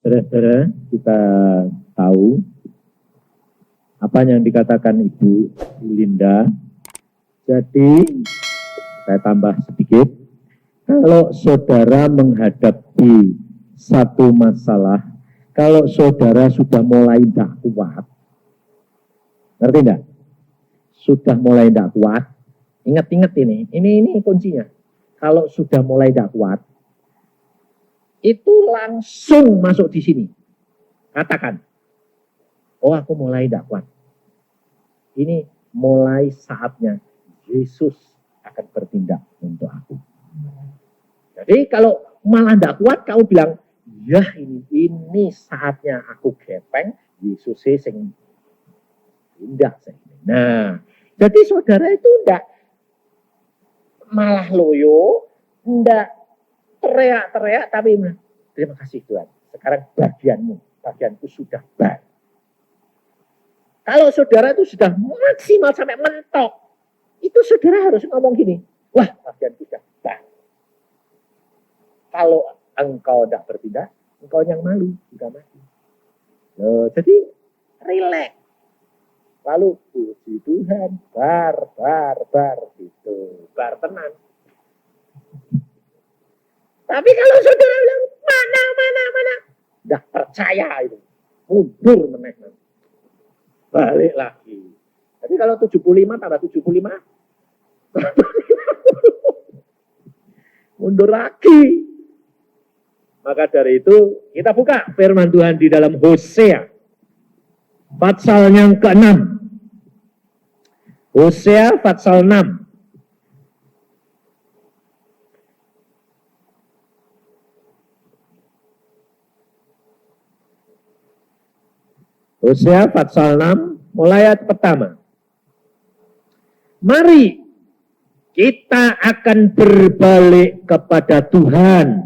Saudara-saudara, kita tahu apa yang dikatakan Ibu Linda. Jadi, saya tambah sedikit. Kalau saudara menghadapi satu masalah, kalau saudara sudah mulai tidak kuat, ngerti enggak? Sudah mulai tidak kuat, ingat-ingat ini kuncinya. Kalau sudah mulai tidak kuat, itu langsung masuk di sini. Katakan, oh aku mulai tidak kuat. Ini mulai saatnya Yesus akan bertindak untuk aku. Jadi kalau malah tidak kuat, kamu bilang, ya ini saatnya aku gepeng, Yesus sing tindak. Nah, jadi saudara itu tidak malah loyo, tidak teriak-teriak, tapi terima kasih Tuhan. Sekarang bagianku sudah bar. Kalau saudara itu sudah maksimal sampai mentok, itu saudara harus ngomong gini, wah bagianku sudah bar. Kalau engkau tidak bertindak, engkau yang malu, juga mati. Loh, jadi relax. Lalu puji Tuhan, bar, gitu. Bar tenang. Tapi kalau saudara bilang, mana. Udah percaya itu. Mundur meneh. Balik lagi. Tapi kalau 75 tambah 75. Mundur lagi. Maka dari itu, kita buka firman Tuhan di dalam Hosea. Pasal yang ke-6. Hosea pasal 6. Hosea pasal 6, mulai ayat pertama. Mari kita akan berbalik kepada Tuhan,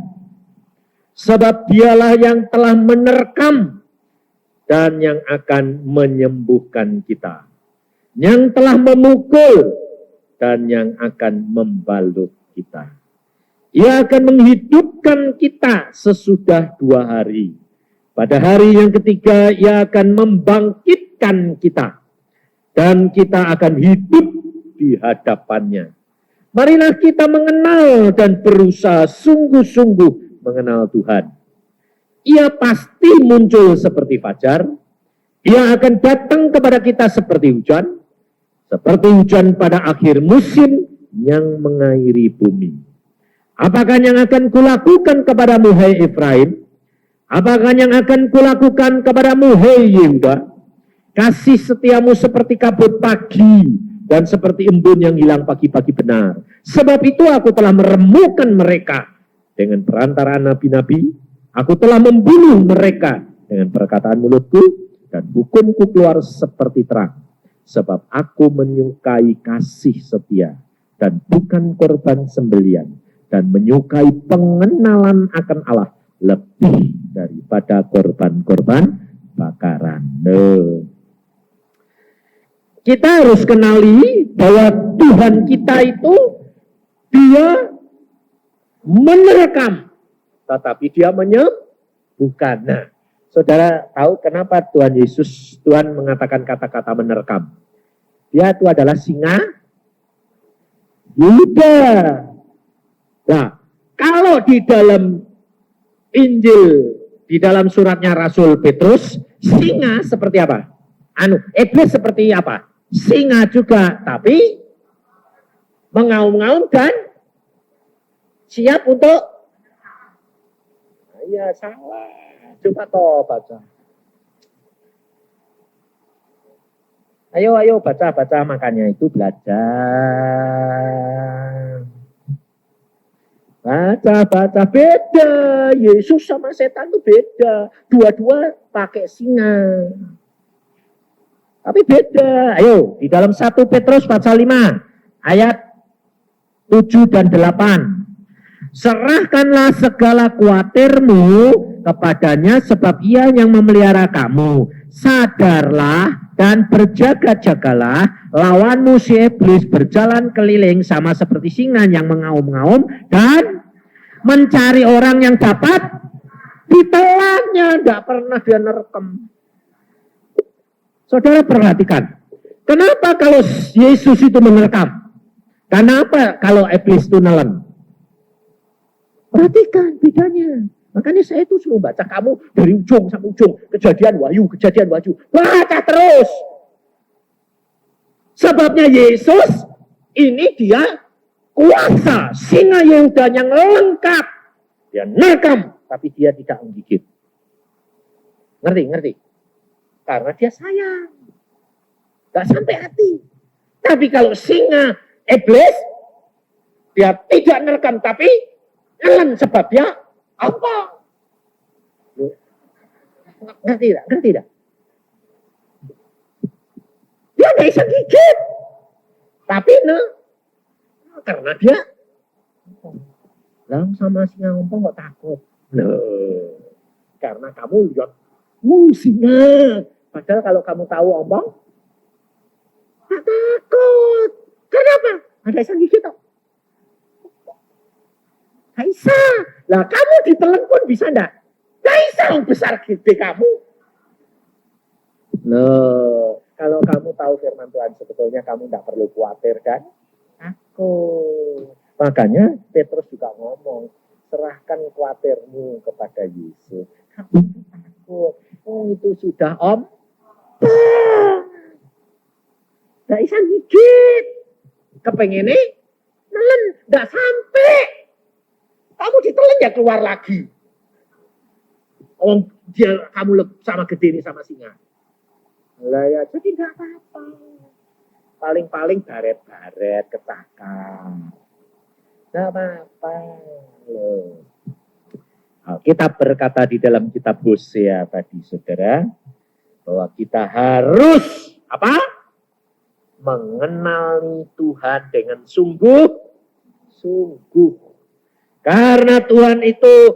sebab dialah yang telah menerkam dan yang akan menyembuhkan kita, yang telah memukul dan yang akan membalut kita. Ia akan menghidupkan kita sesudah 2 hari. Pada hari yang ketiga, ia akan membangkitkan kita. Dan kita akan hidup di hadapannya. Marilah kita mengenal dan berusaha sungguh-sungguh mengenal Tuhan. Ia pasti muncul seperti fajar. Ia akan datang kepada kita seperti hujan. Seperti hujan pada akhir musim yang mengairi bumi. Apakah yang akan kulakukan kepadamu, hai Efraim? Apakah yang akan kulakukan kepadamu, hei Yehuda? Kasih setiamu seperti kabut pagi dan seperti embun yang hilang pagi-pagi benar. Sebab itu aku telah meremukkan mereka dengan perantaraan nabi-nabi. Aku telah membunuh mereka dengan perkataan mulutku dan hukumku keluar seperti terang. Sebab aku menyukai kasih setia dan bukan korban sembelian dan menyukai pengenalan akan Allah lebih daripada korban-korban bakaran. Kita harus kenali bahwa Tuhan kita itu dia menerkam, tetapi dia menyembuhkan. Nah, saudara tahu kenapa Tuhan mengatakan kata-kata menerkam? Dia itu adalah singa Yehuda. Nah, kalau di dalam Injil, di dalam suratnya Rasul Petrus, singa seperti apa? Iblis seperti apa? Singa juga, tapi mengaum-ngaum dan siap untuk. Iya, salah. Coba toh baca. Ayo baca, makanya itu belajar. Baca, beda. Yesus sama setan itu beda. Dua-dua pakai singa. Tapi beda. Ayo, di dalam 1 Petrus pasal 5, ayat 7 dan 8. Serahkanlah segala kuatirmu kepadanya, sebab ia yang memelihara kamu. Sadarlah dan berjaga-jagalah, lawanmu si iblis berjalan keliling sama seperti singa yang mengaum-ngaum dan mencari orang yang dapat Ditelannya, tidak pernah dia nerekam. Saudara perhatikan, kenapa kalau Yesus itu menerekam? Kenapa kalau iblis itu nelen? Perhatikan bedanya. Makanya saya itu suruh baca kamu dari ujung sampai ujung. Kejadian Wahyu. Baca terus. Sebabnya Yesus ini dia kuasa. Singa Yehuda yang lengkap. Dia nerekam. Tapi dia tidak menggigit. Ngerti? Karena dia sayang. Gak sampai hati. Tapi kalau singa iblis, dia tidak nerekam. Tapi nelen sebab dia apa? Ngerti tidak? Dia nggak bisa gigit. Tapi karena dia langsung sama singa ngompong kok takut. Karena kamu lihat, singa. Padahal kalau kamu tahu ompong, tak takut. Kenapa? Ada yang gigit toh. Gak bisa. Lah kamu ditelan pun bisa enggak? Gak bisa besar gede kamu. Loh, kalau kamu tahu firman Tuhan sebetulnya kamu enggak perlu khawatir kan? Takut. Makanya Petrus juga ngomong, serahkan khawatirmu kepada Yesus. Kamu takut. Itu sudah gak bisa gigit. Kepengennya nelen, gak sampai. Kamu ditelan ya keluar lagi. Kamu sama gede ini sama singa. Lah ya, jadi nggak apa-apa. Paling-paling baret-baret, ketakan. Nggak apa-apa. Loh. Kita berkata di dalam kitab Hosea tadi, saudara, bahwa kita harus apa? Mengenali Tuhan dengan sungguh-sungguh. Karena Tuhan itu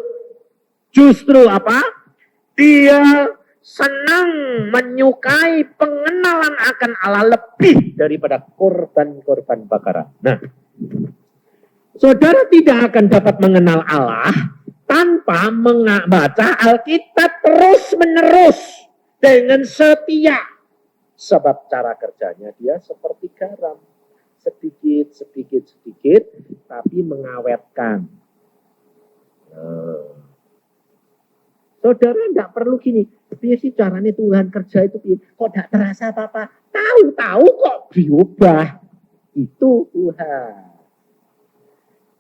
justru apa? Dia senang menyukai pengenalan akan Allah lebih daripada korban-korban bakaran. Nah, saudara tidak akan dapat mengenal Allah tanpa membaca Alkitab terus-menerus dengan setia. Sebab cara kerjanya dia seperti garam. Sedikit, tapi mengawetkan. Saudara tidak perlu gini, dia sih caranya Tuhan kerja itu kok tidak terasa apa-apa. Tahu kok diubah. Itu Tuhan.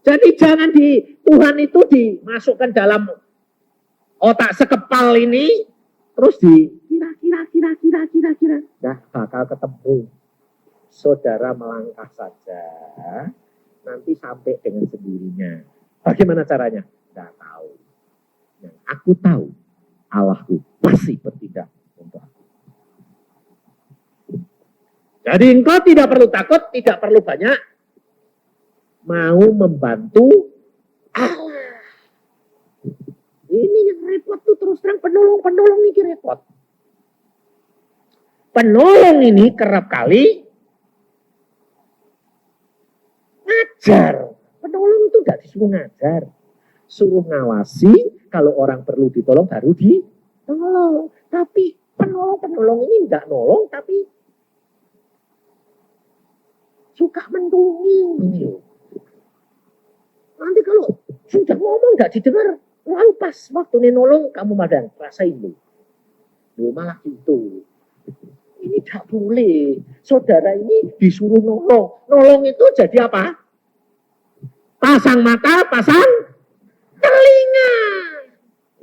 Jadi jangan Tuhan itu dimasukkan dalam otak sekepal ini, terus kira-kira. Nah, bakal ketemu. Saudara melangkah saja, nanti sampai dengan sendirinya. Bagaimana caranya? Tidak tahu. Yang aku tahu, Allahku pasti bertindak untuk aku. Jadi engkau tidak perlu takut, tidak perlu banyak mau membantu Allah. Ini yang repot tuh terus terang penolong ini repot. Penolong ini kerap kali ngajar. Penolong itu tidak disuruh ngajar. Suruh ngawasi, kalau orang perlu ditolong baru ditolong. Tapi penolong ini tidak nolong, tapi suka mendunging. Nanti kalau sudah ngomong tidak didengar, lalu pas waktu ini nolong, kamu malah rasain lu malah gitu. Ini tidak boleh. Saudara ini disuruh nolong. Nolong itu jadi apa? Pasang mata, pasang telinga.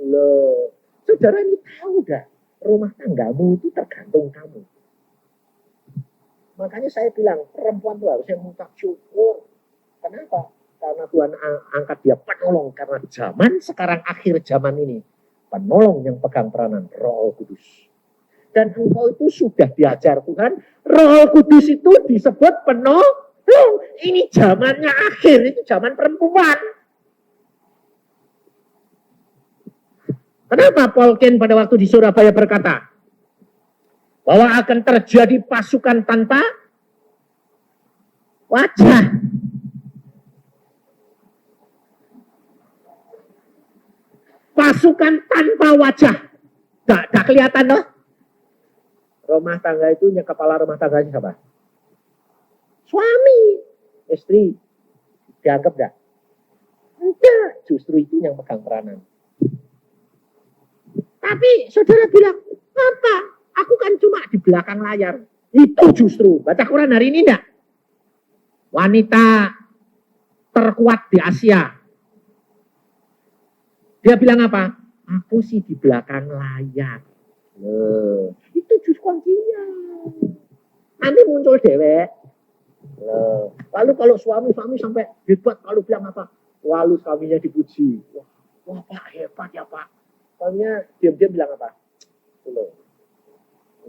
Loh, saudara ini tahu gak? Rumah tanggamu itu tergantung kamu. Makanya saya bilang, perempuan itu harusnya mengucap syukur. Kenapa? Karena Tuhan angkat dia penolong. Karena zaman sekarang, akhir zaman ini, penolong yang pegang peranan Roh Kudus. Dan engkau itu sudah diajar Tuhan, Roh Kudus itu disebut penolong. Ini zamannya akhir, itu zaman perempuan. Kenapa Tolkien pada waktu di Surabaya berkata bahwa akan terjadi pasukan tanpa wajah? pasukan tanpa wajah. Gak kelihatan loh. Rumah tangga itu, kepala rumah tangganya siapa? Suami. Istri dianggap gak? Enggak, justru itu yang pegang peranan. Tapi saudara bilang, apa? Aku kan cuma di belakang layar. Itu justru, baca Quran hari ini enggak? Wanita terkuat di Asia. Dia bilang apa? Aku sih di belakang layar. Loh, itu justru kuncinya. Nanti muncul dewek. Loh. Lalu kalau suami sampai hebat, kalau bilang apa? Lalu suaminya dipuji. Wah Pak, hebat ya Pak. Suaminya diam-diam bilang apa? Loh.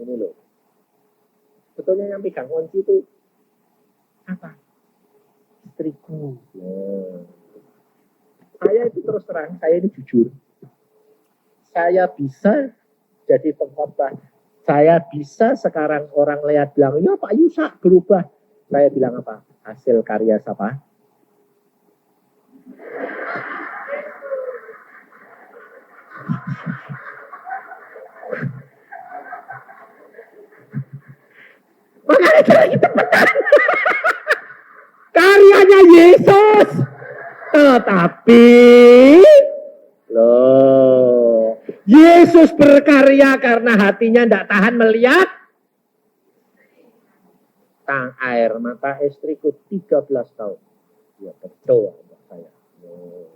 Ini loh. Betulnya yang pegang kunci itu apa? Istriku. Loh. Saya itu terus terang, saya ini jujur. Saya bisa jadi pengkhotbah. Saya bisa sekarang orang lihat bilang, ya Pak Yusak berubah. Saya bilang apa? Hasil karya siapa? Makanya saya kita tekan. Karyanya Yesus. Tetapi loh, Yesus berkarya karena hatinya tidak tahan melihat tang air mata istriku 13 tahun. Ya berdoa untuk saya. Loh.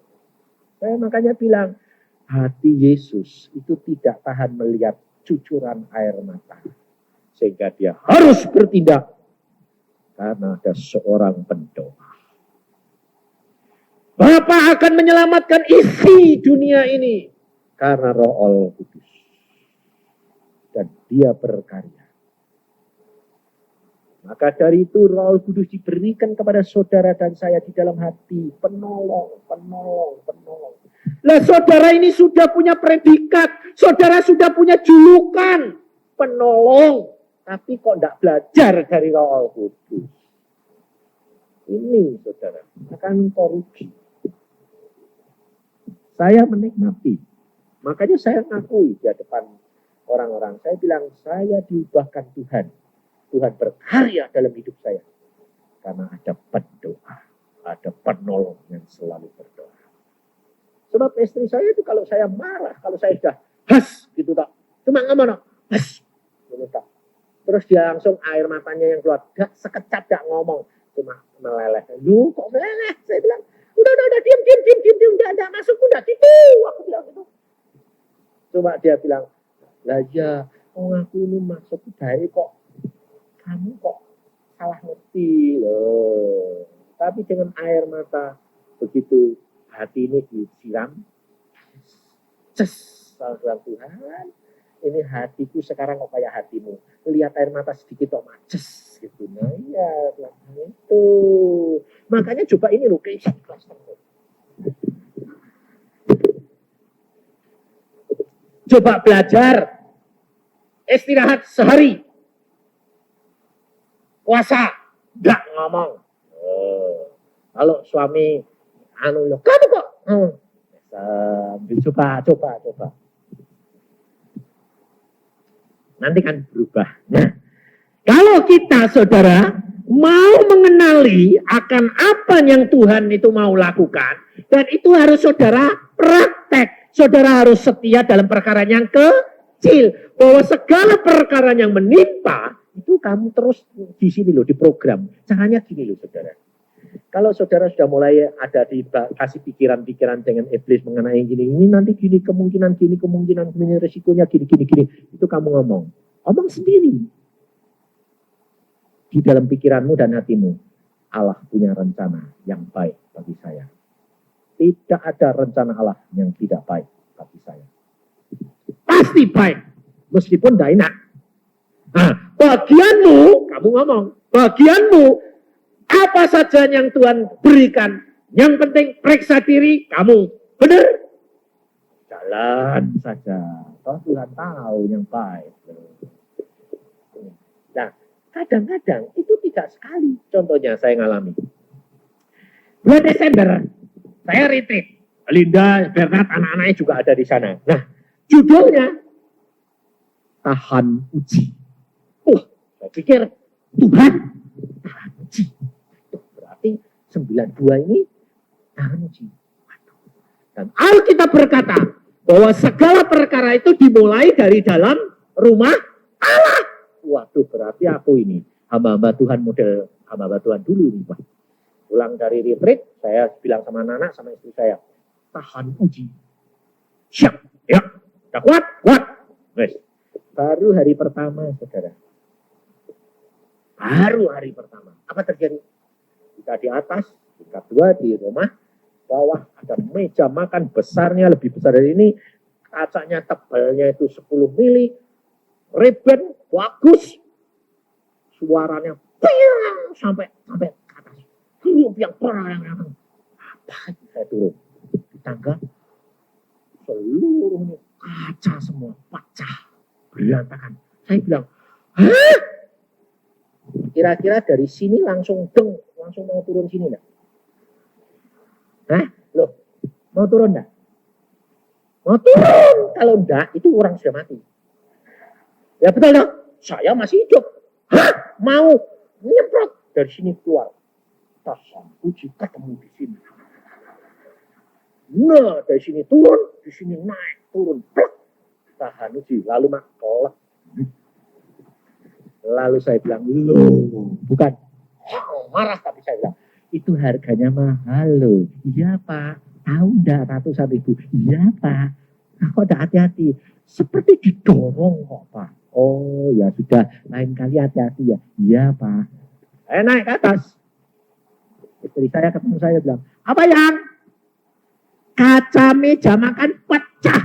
Saya makanya bilang, hati Yesus itu tidak tahan melihat cucuran air mata. Sehingga dia harus bertindak karena ada seorang pendoa. Bapa akan menyelamatkan isi dunia ini karena Roh Kudus. Dan dia berkarya. Maka dari itu Roh Kudus diberikan kepada saudara dan saya di dalam hati. Penolong. Lah saudara ini sudah punya predikat. Saudara sudah punya julukan. Penolong. Tapi kok tidak belajar dari Roh Kudus. Ini saudara akan korupsi. Saya menikmati. Makanya saya ngakui di depan orang-orang. Saya bilang, saya diubahkan Tuhan. Tuhan berkarya dalam hidup saya. Karena ada pendoa. Ada penolong yang selalu berdoa. Sebab istri saya itu kalau saya marah, kalau saya sudah gitu tak. Cuma ngomong, gitu tak. Terus dia langsung air matanya yang keluar. Gak sekecap gak ngomong. Cuma meleleh. Lu kok meleleh? Saya bilang, udah, diam. Udah, masuk, udah gitu. Aku bilang gitu. Coba dia bilang, lah ya, aku ini masuk baik kok. Kamu kok salah ngerti loh. Tapi dengan air mata, begitu hati ini disiram, saudara Tuhan, ini hatiku sekarang kok kayak hatimu. Lihat air mata sedikit kok maces gitu. Nah iya, itu. Makanya coba ini loh, keisha ikhlas. Coba belajar istirahat sehari. Puasa, enggak ngomong. Kalau suami loh, kamu kok? Coba. Nanti kan berubah. Nah, kalau kita saudara mau mengenali akan apa yang Tuhan itu mau lakukan, dan itu harus saudara praktek. Saudara harus setia dalam perkara yang kecil. Bahwa segala perkara yang menimpa, itu kamu terus di sini loh, di program. Caranya gini loh saudara. Kalau saudara sudah mulai ada dikasih pikiran-pikiran dengan iblis mengenai gini, ini nanti gini, kemungkinan gini, resikonya gini. Itu kamu ngomong sendiri. Di dalam pikiranmu dan hatimu, Allah punya rencana yang baik bagi saya. Tidak ada rencana Allah yang tidak baik bagi saya. Pasti baik, meskipun tidak enak. Nah, bagianmu, kamu ngomong, bagianmu, apa saja yang Tuhan berikan, yang penting periksa diri, kamu benar? Jalan saja, toh Tuhan tahu yang baik. Nah, kadang-kadang itu tidak sekali. Contohnya saya ngalami. Bulan Desember, saya retreat. Linda, Bernard, anak-anaknya juga ada di sana. Nah, judulnya tahan uji. Saya pikir Tuhan tahan uji. Berarti 92 ini tahan uji. Dan Alkitab berkata bahwa segala perkara itu dimulai dari dalam rumah Allah. Waduh, berarti aku ini hamba-hamba Tuhan model hamba-hamba Tuhan dulu nih, Pak. Pulang dari retreat, saya bilang sama anak-anak, sama istri saya, tahan uji. Siap, ya. Udah kuat, kuat. Wes. Baru hari pertama, saudara. Baru hari pertama. Apa terjadi? Kita di atas, tingkat 2 di rumah, bawah ada meja makan besarnya, lebih besar dari ini. Kacanya tebalnya itu 10 mili. Ribbon, bagus. Suaranya sampai ke atas. Tiup yang perang. Apa itu saya turun? Di tangga, seluruhnya kaca semua pecah, berantakan. Saya bilang, hah? Kira-kira dari sini langsung mau turun sini enggak? Hah? Loh, mau turun enggak? Mau turun. Kalau enggak, itu orang sudah mati. Ya betul dong, saya masih hidup. Hah? Mau nyemprot dari sini keluar. Tahan uji ketemu di sini. Nah, dari sini turun, di sini naik, turun. Plak. Tahan uji, lalu maklek. Lalu saya bilang, loh, bukan. Marah tapi saya bilang, itu harganya mahal loh. Iya Pak, tahu enggak ratusan ribu? Iya Pak, kok enggak hati-hati? Seperti didorong kok Pak. Oh ya sudah, lain kali hati-hati ya. Iya Pak. Saya naik ke atas. Istri saya ketemu saya bilang, apa yang? Kaca meja makan pecah.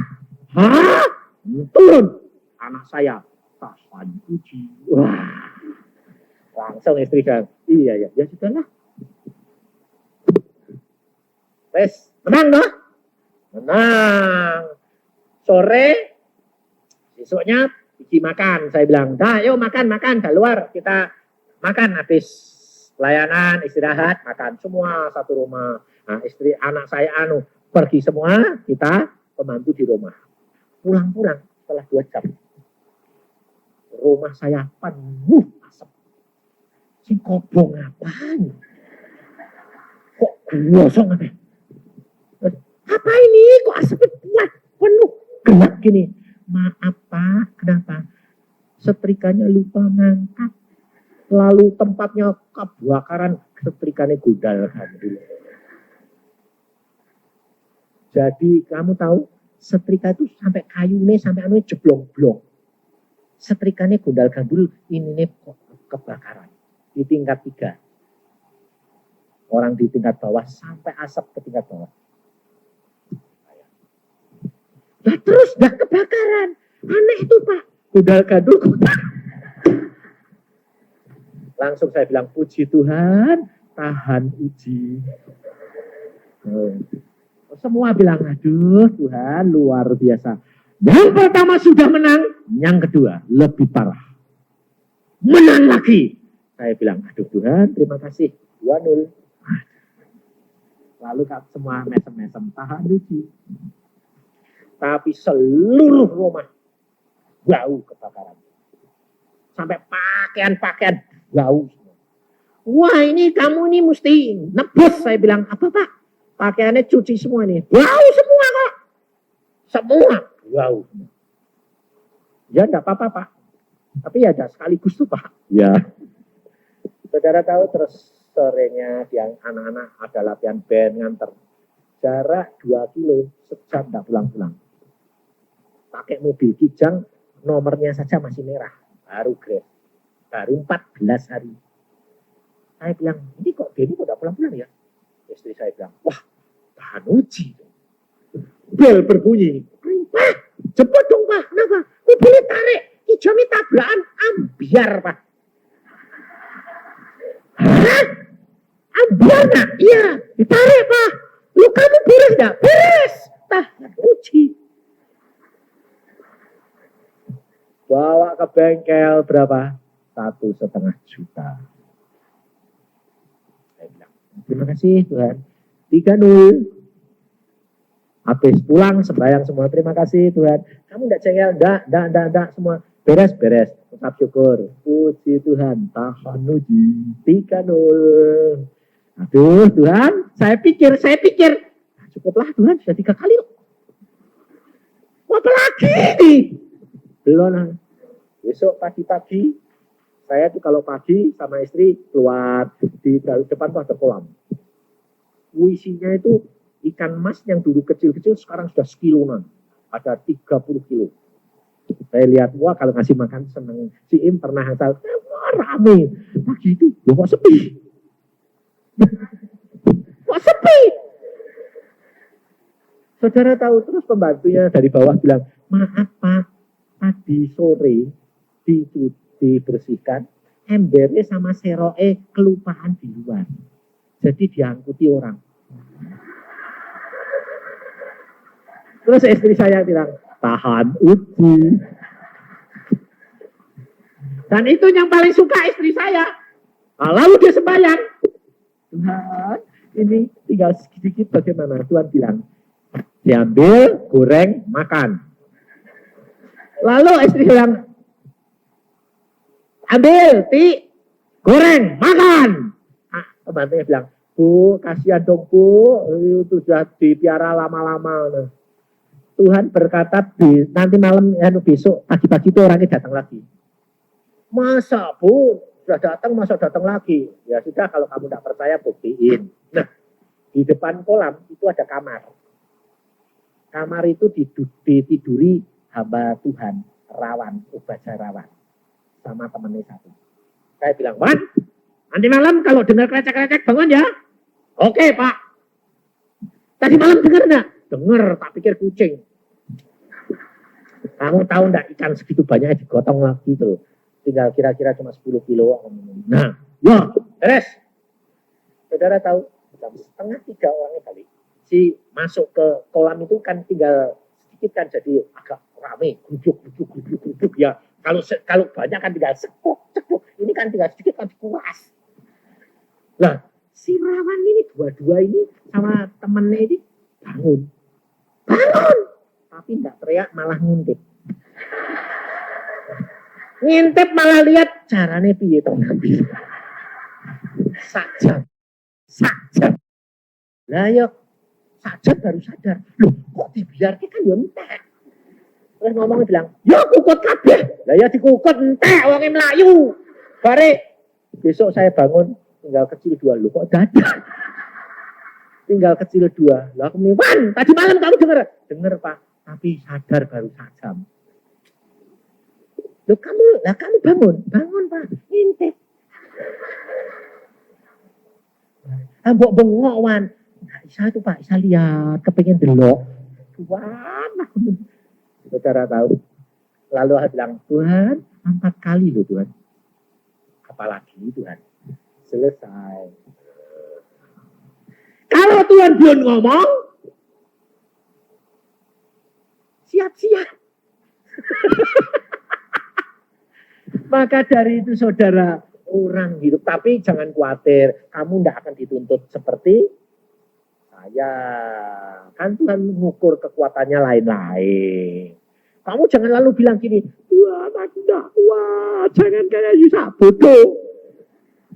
Hah? Turun. Anak saya, tahan uji. Wah. Langsung istri saya, iya ya, ya sudahlah. Wes, menang noh? Menang. Sore, besoknya pergi makan. Saya bilang, dah yuk makan, keluar. Kita makan habis pelayanan, istirahat, makan. Semua satu rumah. Nah, istri, anak saya pergi semua, kita pembantu di rumah. Pulang-pulang setelah 2 jam. Rumah saya penuh asap. Si kobong apaan? Kok gosong apa? Apa ini? Kok asapnya kuat? Penuh. Gelap gini. Maaf Pak, kenapa? Setrikanya lupa ngangkat. Lalu tempatnya kebakaran, setrikanya gudal. Jadi kamu tahu, setrika itu sampai kayunya, sampai anunya jeblong-blong. Setrikanya gundal gandul, ini kebakaran. Di tingkat 3. Orang di tingkat bawah sampai asap ke tingkat bawah. Nah terus dah kebakaran. Aneh itu Pak. Gundal gandul. Langsung saya bilang, puji Tuhan, tahan uji. Semua bilang, aduh Tuhan luar biasa. Yang pertama sudah menang, yang kedua lebih parah. Menang lagi. Saya bilang, aduh Tuhan terima kasih. 2-0. Lalu semua mesem-mesem, tahan uji. Tapi seluruh rumah bau kebakaran. Sampai pakaian-pakaian bau. Wah ini kamu ini mesti nebus. Saya bilang, apa Pak? Pakaiannya cuci semua nih. Bau semua kok. Semua bau. Ya enggak apa-apa Pak. Tapi ya ada sekaligus tuh Pak. Ya. Saudara tahu terus sorenya yang anak-anak ada latihan band nganter. Jarak 2 kilo sejam enggak pulang-pulang. Pakai mobil kijang nomornya saja masih merah. Baru grade. Baru 14 hari. Saya bilang, ini kok Denny kok enggak pulang-pulang ya? Istri saya bilang, wah, tahan uji. Bel berbunyi. Pak, cepet dong Pak. Kenapa? Mobilnya tarik. Kijangnya tabrakan. Ambiar Pak. Hah? Ambiar nak? Iya. Ditarik Pak. Lu kamu beres gak? Beres. Tahan uji. Bawa ke bengkel berapa? 1,5 juta. Saya bilang, terima kasih Tuhan. 3-0. Habis pulang sembahyang semua, terima kasih Tuhan. Kamu enggak cengel, enggak, semua beres. Tetap syukur. Puji Tuhan, tahan uji, 3-0. Aduh Tuhan, saya pikir, cukuplah Tuhan, sudah 3 kali loh. Apa lagi nih? Belum. Besok pagi-pagi, saya tuh kalau pagi sama istri keluar, di depan tuh ada kolam. Isinya itu ikan mas yang dulu kecil-kecil sekarang sudah sekiloan. Ada 30 kilo. Saya lihat, wah kalau ngasih makan seneng. Si Im pernah asal, wah rame. Pagi itu, loh kok sepi? Kok sepi? Saudara tahu, terus pembantunya dari bawah bilang, maaf Pak, tadi sore dibersihkan, embernya sama seroe kelupaan di luar. Jadi diangkuti orang. Terus istri saya bilang, tahan uji. Dan itu yang paling suka istri saya. Nah, lalu dia sembahyang. Tuhan, ini tinggal sedikit bagaimana? Tuhan bilang, diambil, goreng, makan. Lalu istri bilang, ambil, goreng, makan. Nah, pembantunya bilang, Bu, kasihan dong Bu, itu sudah dipiara lama-lama. Tuhan berkata, nanti malam, besok, pagi-pagi itu orangnya datang lagi. Masa Bu, sudah datang, masa datang lagi? Ya sudah, kalau kamu tidak percaya, buktiin. Nah, di depan kolam itu ada kamar. Kamar itu ditiduri hamba Tuhan, Rawan, Ubaja Rawan. Sama temannya satu. Saya bilang, Wan, nanti malam kalau dengar krecek-krecek bangun ya. Oke Pak. Tadi malam dengar enggak? Dengar, tak pikir kucing. Kamu tahu enggak ikan segitu banyaknya digotong lagi tuh. Tinggal kira-kira cuma 10 kilo. Nah, ya, beres. Saudara tahu, jam 2:30 orangnya balik. Si masuk ke kolam itu kan tinggal sedikit kan, jadi agak rame, guduk ya. Kalau banyak kan tinggal sekuk. Ini kan tinggal sedikit kan dikuras. Nah, si Rawan ini dua-dua ini sama temennya ini bangun. Tapi enggak teriak, malah ngintip. Ngintip malah lihat caranya piye to ngambil. Sajam. Lah ya sajam baru sadar. Loh, kok dibiarkan kan ya entek. Terus ngomongnya bilang, ya kukut kabeh. Lah ya dikukut entek wonge melayu. Bare besok saya bangun tinggal kecil 2 loh kok dadak. Tinggal kecil 2. Lah aku Wan, tadi malam kamu dengar? Dengar Pak, tapi sadar baru sajam. Loh kamu bangun Pak, ngintip. Mbok bengok Wan. Nah, Isa itu Pak, Isa lihat, kepengen delok. Tuhan, saudara tahu. Lalu saya bilang, Tuhan, 4 kali loh Tuhan. Apalagi Tuhan. Selesai. Kalau Tuhan belum ngomong, siap-siap. Maka dari itu saudara, orang hidup. Tapi jangan khawatir, kamu tidak akan dituntut seperti saya. Kan Tuhan mengukur kekuatannya lain-lain. Kamu jangan lalu bilang gini, Tuhan aku tidak kuat, jangan kayak Yusa bodoh.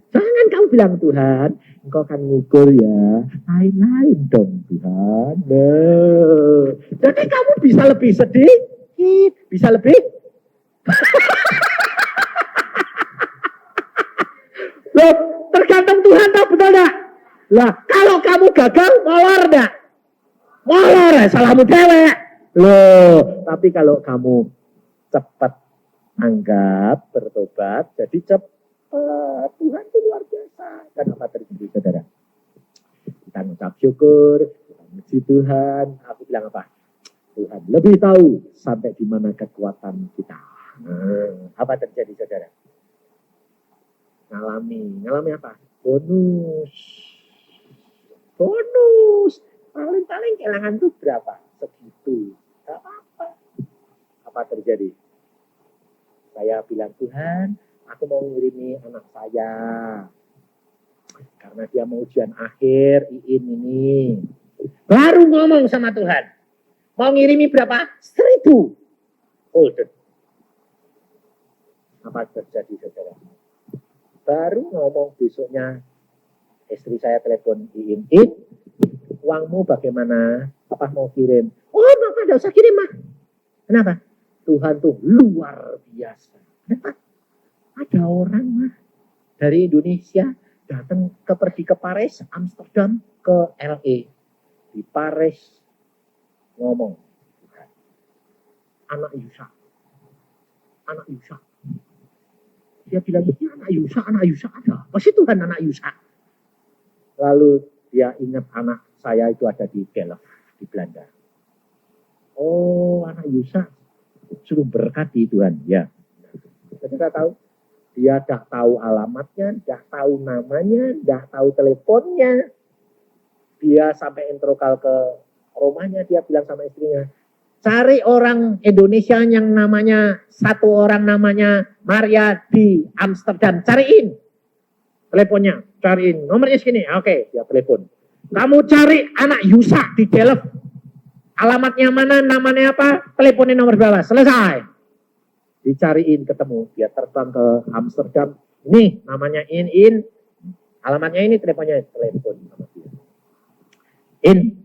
Jangan kamu bilang Tuhan, engkau akan mengukur ya, lain-lain dong Tuhan. Nah. Jadi kamu bisa lebih sedikit, bisa lebih. Loh, tergantung Tuhan tahu betul enggak? Lah, kalau kamu gagal, molor enggak? Molor ya, salahmu dewek. Loh, tapi kalau kamu cepat anggap, bertobat, jadi cepat. Tuhan itu luar biasa. Dan apa terjadi, saudara? Kita mengucap syukur, kita memuji Tuhan. Aku bilang apa? Tuhan lebih tahu sampai di mana kekuatan kita. Apa terjadi, saudara? Ngalami apa? Bonus. Paling kehilangan tuh berapa? Segitu. Gak apa-apa. Apa terjadi? Saya bilang, Tuhan, aku mau ngirimi anak saya. Karena dia mau ujian akhir, ini. Baru ngomong sama Tuhan. Mau ngirimi berapa? 1000 golden. Apa terjadi, saudara? Baru ngomong besoknya, istri saya telepon, Iin, uangmu bagaimana? Papa mau kirim. Oh, Papa tidak usah kirim, mah. Kenapa? Tuhan tuh luar biasa. Kenapa? Ada orang, mah, dari Indonesia datang pergi ke Paris, Amsterdam, ke LA. Di Paris ngomong, anak Yusa. Dia bilang, ini anak Yusa ada. Pasti Tuhan anak Yusa. Lalu dia ingat anak saya itu ada di Delft, di Belanda. Oh, anak Yusa suruh berkati Tuhan. Ya. Kita tahu, dia dah tahu alamatnya, dah tahu namanya, dah tahu teleponnya. Dia sampai introkal ke rumahnya, dia bilang sama istrinya, cari orang Indonesia yang namanya, satu orang namanya Maria di Amsterdam, cariin teleponnya, cariin nomornya segini. Oke, dia telepon. Kamu cari anak Yusa di Delft, alamatnya mana, namanya apa, teleponnya nomor berapa, selesai. Dicariin, ketemu, dia terbang ke Amsterdam. Ini namanya In, alamatnya ini, teleponnya, telepon sama dia. In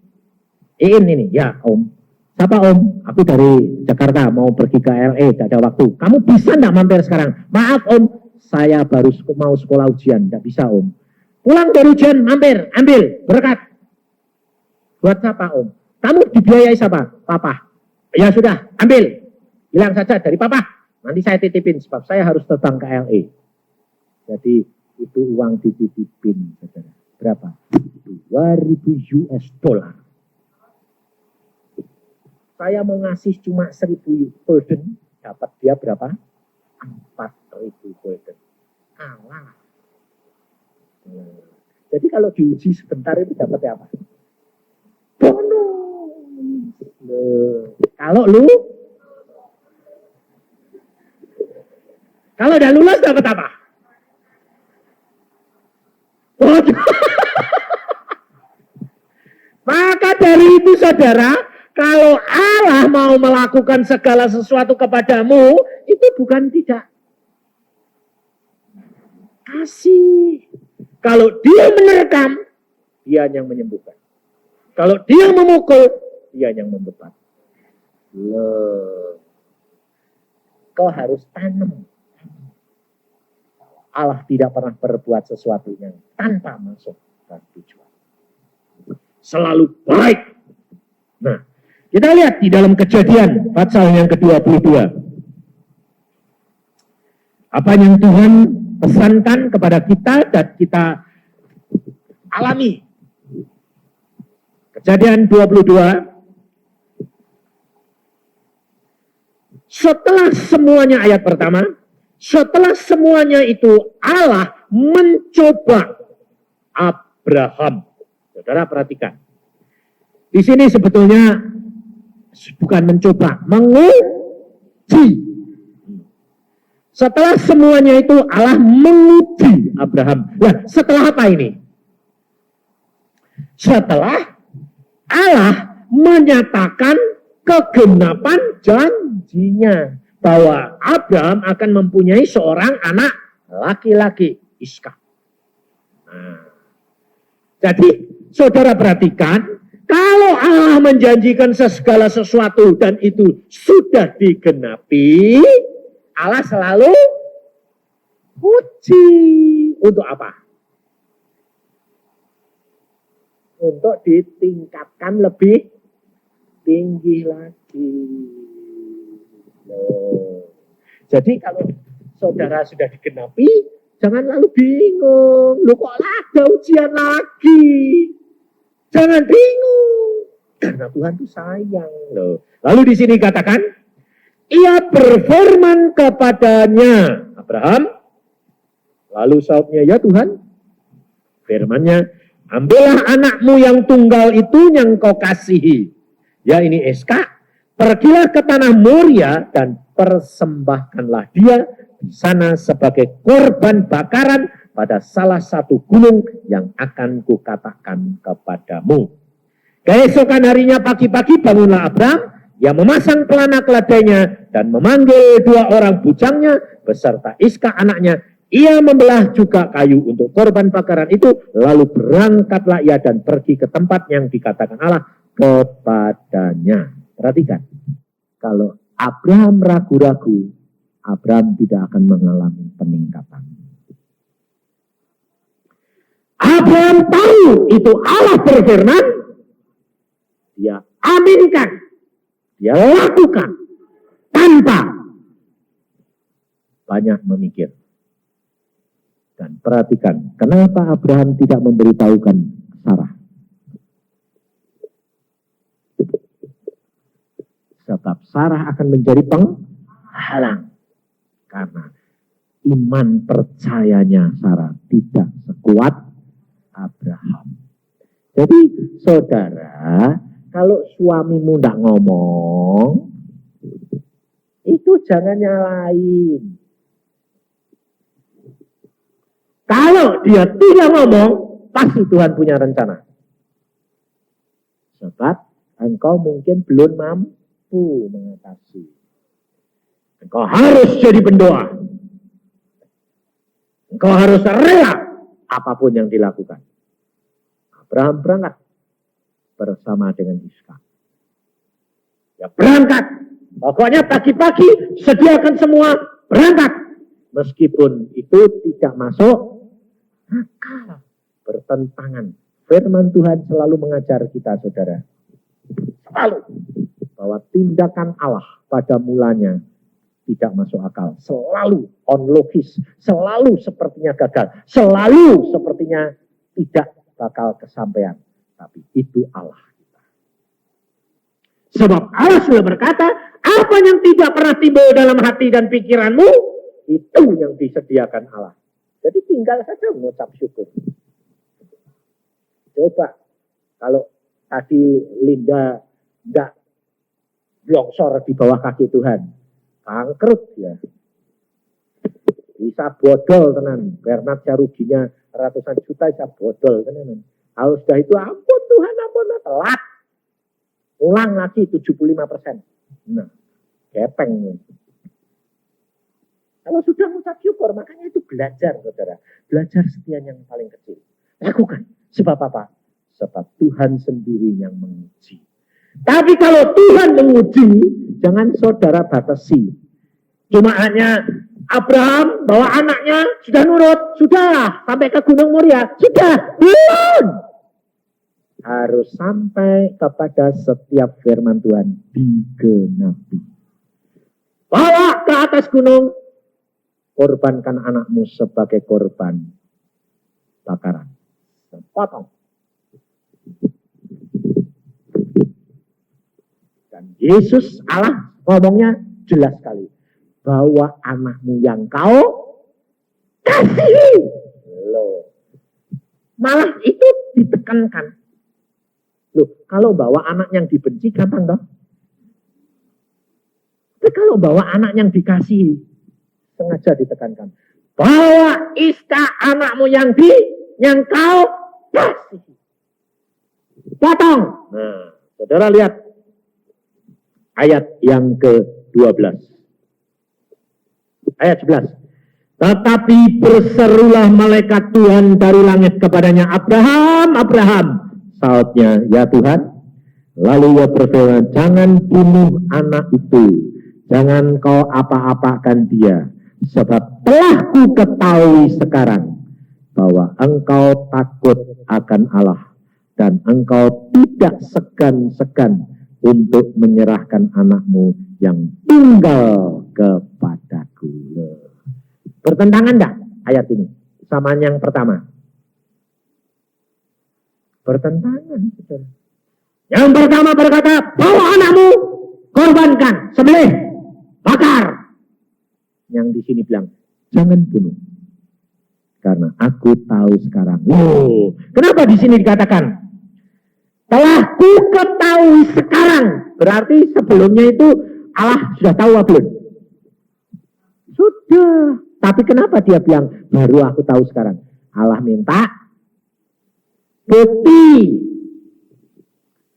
ini, ya Om. Siapa Om? Aku dari Jakarta mau pergi ke LA, tidak ada waktu. Kamu bisa nggak mampir sekarang? Maaf Om, saya baru mau sekolah ujian, tidak bisa Om. Pulang dari ujian, mampir, ambil berkat. Buat siapa Om? Kamu dibiayai siapa? Papa. Ya sudah, ambil. Bilang saja dari Papa. Nanti saya titipin sebab saya harus terbang ke LA. Jadi itu uang dititipin, saudara. Berapa? 2.000 US dollar. Saya mau ngasih cuma 1.000 golden, dapat dia berapa? 4.000 golden. Kalah. Jadi kalau diuji sebentar itu dapatnya apa? Bonus. Kalau udah lulus dapat apa? Maka dari itu saudara, kalau Allah mau melakukan segala sesuatu kepadamu, itu bukan tidak kasih. Kalau dia menerkam, dia yang menyembuhkan. Kalau dia memukul, dia yang membebat. Kau harus tanam. Allah tidak pernah berbuat sesuatu yang tanpa masuk ke tujuan. Selalu baik. Nah, kita lihat di dalam Kejadian pasal yang ke-22. Apa yang Tuhan pesankan kepada kita dan kita alami. Kejadian 22. Setelah semuanya, ayat pertama, setelah semuanya itu Allah mencoba Abraham. Saudara perhatikan. Di sini sebetulnya bukan mencoba, menguji. Setelah semuanya itu Allah menguji Abraham. Nah, setelah apa ini? Setelah Allah menyatakan kegenapan janjinya bahwa Abraham akan mempunyai seorang anak laki-laki, Ishak. Nah, jadi saudara perhatikan, kalau Allah menjanjikan segala sesuatu dan itu sudah digenapi, Allah selalu uji. Untuk apa? Untuk ditingkatkan lebih tinggi lagi. Jadi kalau saudara sudah digenapi, jangan lalu bingung. Lu kok ada ujian lagi? Jangan bingung. Karena Tuhan itu sayang loh. Lalu di sini katakan, ia berfirman kepadanya, Abraham. Lalu sautnya, ya Tuhan. Firmannya, ambillah anakmu yang tunggal itu yang kau kasihi. Ya ini Ishak. Pergilah ke tanah Moria dan persembahkanlah dia di sana sebagai korban bakaran pada salah satu gunung yang akan kukatakan kepadamu. Keesokan harinya pagi-pagi bangunlah Abraham, ia memasang pelana keledainya dan memanggil 2 orang bujangnya beserta Iskak anaknya. Ia membelah juga kayu untuk korban bakaran itu, lalu berangkatlah ia dan pergi ke tempat yang dikatakan Allah kepadanya. Perhatikan, kalau Abraham ragu-ragu, Abraham tidak akan mengalami peningkatan. Abraham tahu itu Allah berfirman, dia aminkan, dia lakukan tanpa banyak memikir. Dan perhatikan, kenapa Abraham tidak memberitahukan Sarah? Sebab Sarah akan menjadi penghalang. Karena iman percayanya Sarah tidak sekuat Abraham. Jadi saudara, kalau suamimu tidak ngomong, itu jangan nyalain. Kalau dia tidak ngomong, pasti Tuhan punya rencana. Sebab engkau mungkin belum mampu mengatasi. Engkau harus jadi pendoa. Engkau harus rela apapun yang dilakukan. Abraham berangkat bersama dengan Iskak. Ya berangkat. Pokoknya pagi-pagi sediakan semua, berangkat. Meskipun itu tidak masuk akal, bertentangan. Firman Tuhan selalu mengajar kita, saudara. Selalu. Bahwa tindakan Allah pada mulanya tidak masuk akal. Selalu onlogis. Selalu sepertinya gagal. Selalu sepertinya tidak bakal kesampaian. Tapi itu Allah kita. Sebab Allah sudah berkata, apa yang tidak pernah timbul dalam hati dan pikiranmu, itu yang disediakan Allah. Jadi tinggal saja mengucap syukur. Coba kalau tadi Linda enggak longsor di bawah kaki Tuhan, bangkrut ya. Bisa bodol tenan. Bernard ruginya ratusan juta, bisa bodol tenan. Kalau sudah itu ampun Tuhan, ampun, telat. Ulang lagi 75%. Nah, kepeng. Kalau sudah mengucap syukur, makanya itu belajar, saudara. Belajar setia yang paling kecil. Lakukan. Sebab apa? Sebab Tuhan sendiri yang menguji. Tapi kalau Tuhan menguji, jangan saudara batasi. Cuma hanya Abraham bawa anaknya, sudah nurut, sudah. Sampai ke Gunung Moria, sudah. Belum. Harus sampai kepada setiap firman Tuhan digenapi. Bawa ke atas gunung, korbankan anakmu sebagai korban bakaran. Potong. Dan Yesus Allah ngomongnya jelas sekali. Bawa anakmu yang kau kasih. Loh. Malah itu ditekankan. Loh, kalau bawa anak yang dibenci gampang toh? Tapi kalau bawa anak yang dikasih, sengaja ditekankan. Bawa Iskak anakmu yang kau kasih. Potong. Nah, saudara lihat ayat yang ke-12. Ayat 11. Tetapi berserulah malaikat Tuhan dari langit kepadanya, Abraham, Abraham. Sautnya, ya Tuhan. Lalu ia berfirman, jangan bunuh anak itu. Jangan kau apa-apakan dia. Sebab telah ku ketahui sekarang bahwa engkau takut akan Allah. Dan engkau tidak segan-segan untuk menyerahkan anakmu yang tunggal kepadaku. Bertentangan enggak ayat ini sama yang pertama? Bertentangan. Yang pertama berkata, bawa anakmu, korbankan, sembelih, bakar. Yang di sini bilang, jangan bunuh. Karena aku tahu sekarang. Loh, kenapa di sini dikatakan? Telah ku ketahui sekarang. Berarti sebelumnya itu Allah sudah tahu belum? Sudah. Tapi kenapa dia bilang, baru aku tahu sekarang? Allah minta bukti.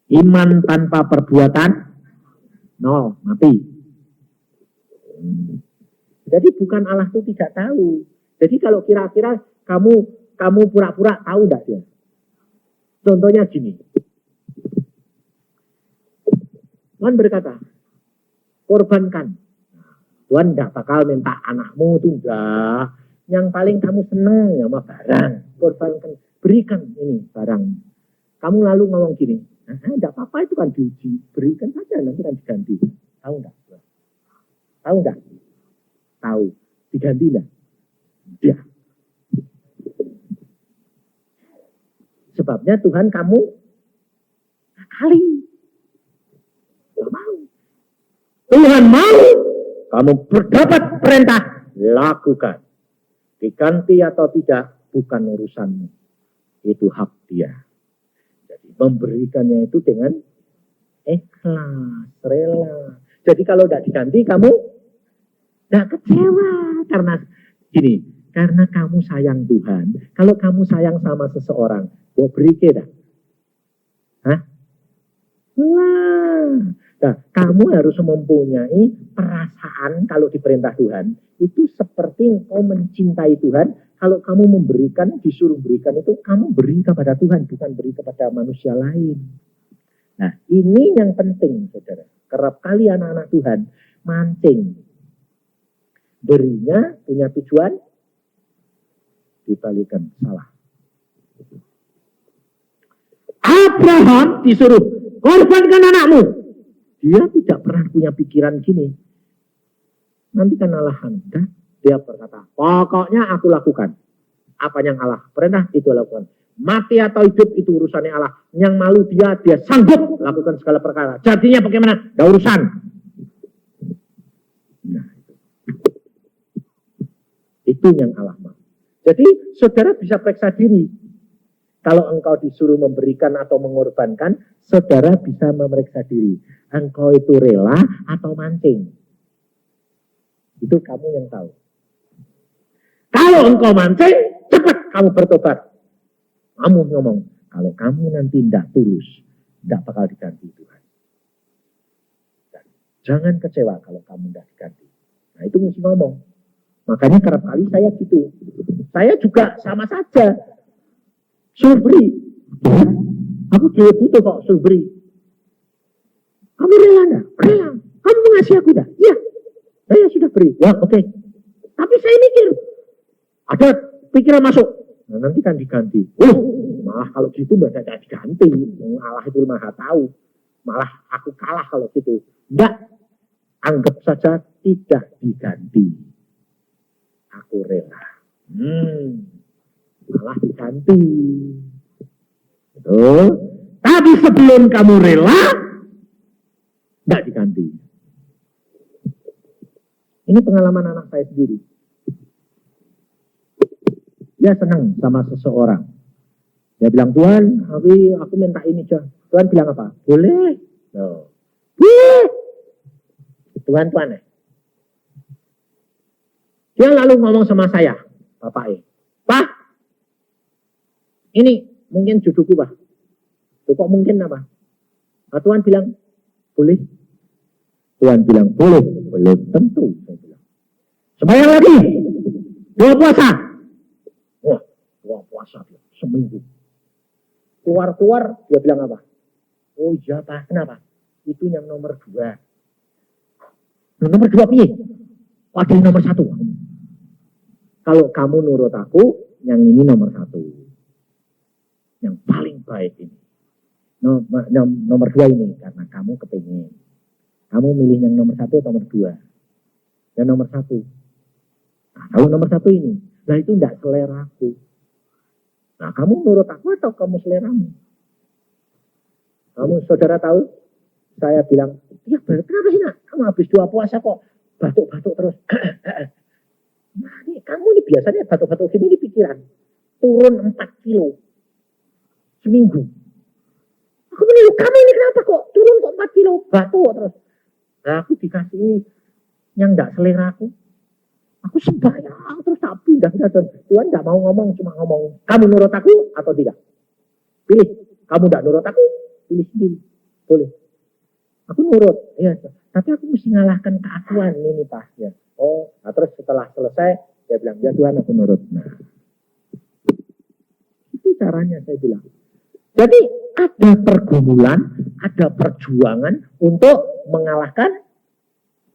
Iman tanpa perbuatan, nol, mati. Jadi bukan Allah itu tidak tahu. Jadi kalau kira-kira kamu pura-pura tahu enggak dia? Contohnya gini. Tuhan berkata, korbankan. Tuhan enggak bakal minta anakmu itu enggak. Yang paling kamu seneng ya sama barang. Korbankan, berikan ini barang. Kamu lalu ngomong gini, enggak apa-apa itu kan diuji. Berikan saja, nanti kan diganti. Tahu enggak? Tahu enggak? Tahu. Diganti enggak? Ya. Sebabnya Tuhan kamu kali. Enggak mau. Tuhan mau kamu berdapat perintah, lakukan. Diganti atau tidak, bukan urusanmu. Itu hak dia. Jadi memberikannya itu dengan ikhlas, rela. Jadi kalau tidak diganti, kamu tidak kecewa. Karena gini, karena kamu sayang Tuhan. Kalau kamu sayang sama seseorang, mau beri tidak? Hah? Wah. Nah, kamu harus mempunyai perasaan kalau diperintah Tuhan. Itu seperti engkau mencintai Tuhan. Kalau kamu memberikan, disuruh berikan itu, kamu beri kepada Tuhan, bukan beri kepada manusia lain. Nah, ini yang penting, saudara. Kerap kali anak-anak Tuhan mancing. Berinya punya tujuan, dibalikan, salah. Abraham disuruh, korbankan anakmu. Dia tidak pernah punya pikiran gini. Nanti kan Allah hendak. Dia berkata, pokoknya aku lakukan. Apa yang Allah perintah, itu lakukan. Mati atau hidup itu urusannya Allah. Yang malu dia sanggup lakukan segala perkara. Jadinya bagaimana? Ada urusan. Nah, itu yang Allah mau. Jadi saudara bisa periksa diri. Kalau engkau disuruh memberikan atau mengorbankan, saudara bisa memeriksa diri. Engkau itu rela atau mancing. Itu kamu yang tahu. Kalau engkau mancing, cepat kamu bertobat. Kamu ngomong, kalau kamu nanti tidak tulus, tidak bakal diganti Tuhan. Dan jangan kecewa kalau kamu tidak diganti. Nah itu mesti ngomong. Makanya kerap kali saya gitu. Saya juga sama saja. Suruh beri. Ya, aku juga butuh kok suruh beri. Kamu rela enggak? Rela. Kamu mengasihi aku enggak? Iya. Saya sudah beri. Ya oke. Tapi saya mikir. Ada pikiran masuk. Nah, nanti kan diganti. Malah kalau gitu enggak ada diganti. Allah itu maha tahu. Malah aku kalah kalau gitu. Enggak. Anggap saja tidak diganti. Aku rela. Malah diganti. Betul. Tapi sebelum kamu rela, tidak diganti. Ini pengalaman anak saya sendiri. Dia senang sama seseorang. Dia bilang, Tuhan, aku minta ini aja. Tuhan bilang apa? Boleh. Boleh. Tuhan. Dia lalu ngomong sama saya, Bapak Pak, ini mungkin jodohku, Pak. Kok mungkin apa? Nah, Tuhan bilang, boleh. Tuhan bilang, boleh. Belum tentu. Saya bilang. Sembahyang lagi. 2 puasa. Wah, 2 puasa. Seminggu. Keluar, dia bilang apa? Oh iya, Pak. Kenapa? Itu yang nomor 2. Nomor 2 piye? Ada yang nomor 1. Kalau kamu nurut aku, yang ini nomor 1. Yang paling baik ini. Nomor 2 ini, karena kamu kepingin. Kamu milih yang nomor 1 atau nomor 2? Yang nomor 1. Nah, kalau nomor 1 ini, nah itu tidak selera aku. Nah, kamu nurut aku atau kamu seleramu? Kamu saudara tahu? Saya bilang, ya kenapa sih nak? Kamu habis 2 puasa kok batuk-batuk terus. Nah, kamu ini biasanya batuk-batuk gini di pikiran. Turun 4 kilo. Seminggu. Aku bilang, kamu ini kenapa kok turun kok 4 kilo? Batuk terus. Nah, aku dikasih yang tidak selera aku. Aku sembahyang terus tak pindah. Tuhan tidak mau ngomong, cuma ngomong. Kamu nurut aku atau tidak? Pilih. Kamu tidak nurut aku, pilih sendiri. Boleh. Aku nurut. Iya, tapi aku mesti ngalahkan keakuan ini Pak. Ya. Oh, nah terus setelah selesai, dia bilang, ya Tuhan aku nurut. Nah, itu caranya saya bilang. Jadi ada pergumulan, ada perjuangan untuk mengalahkan